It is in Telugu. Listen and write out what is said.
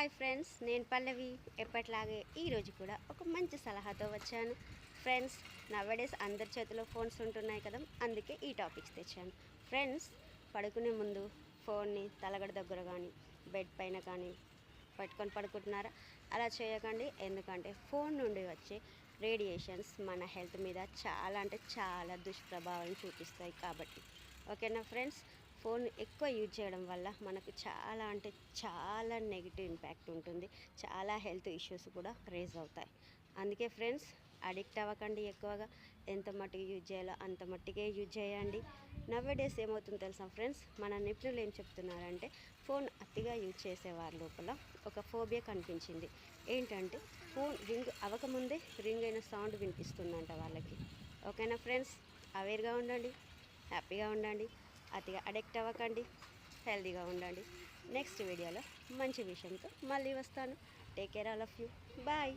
హాయ్ ఫ్రెండ్స్, నేను పల్లవి. ఎప్పట్లాగే ఈరోజు కూడా ఒక మంచి సలహాతో వచ్చాను. ఫ్రెండ్స్, నవడేస్ అందరి చేతిలో ఫోన్స్ ఉంటున్నాయి కదా, అందుకే ఈ టాపిక్స్ తెచ్చాను. ఫ్రెండ్స్, పడుకునే ముందు ఫోన్ని తలగడ దగ్గర కానీ బెడ్ పైన కానీ పట్టుకొని పడుకుంటున్నారా? అలా చేయకండి. ఎందుకంటే ఫోన్ నుండి వచ్చే రేడియేషన్స్ మన హెల్త్ మీద చాలా అంటే చాలా దుష్ప్రభావం చూపిస్తాయి కాబట్టి. ఓకేనా ఫ్రెండ్స్? ఫోన్ ఎక్కువ యూజ్ చేయడం వల్ల మనకు చాలా అంటే చాలా నెగిటివ్ ఇంపాక్ట్ ఉంటుంది. చాలా హెల్త్ ఇష్యూస్ కూడా రేజ్ అవుతాయి. అందుకే ఫ్రెండ్స్, అడిక్ట్ అవ్వకండి. ఎక్కువగా ఎంత మట్టుకు యూజ్ చేయాలో అంత మట్టుకే యూజ్ చేయండి. నవ్వేడేస్ ఏమవుతుందో తెలుసా ఫ్రెండ్స్, మన నిపుణులు ఏం చెప్తున్నారంటే ఫోన్ అతిగా యూజ్ చేసే వారి లోపల ఒక ఫోబియా కనిపించింది. ఏంటంటే ఫోన్ రింగ్ అవ్వకముందే రింగ్ అయిన సౌండ్ వినిపిస్తుందంట వాళ్ళకి. ఓకేనా ఫ్రెండ్స్? అవేర్గా ఉండండి, హ్యాపీగా ఉండండి, అతిగా అడిక్ట్ అవ్వకండి, హెల్తీగా ఉండండి. నెక్స్ట్ వీడియోలో మంచి విషయంతో మళ్ళీ వస్తాను. Take care all of you. Bye.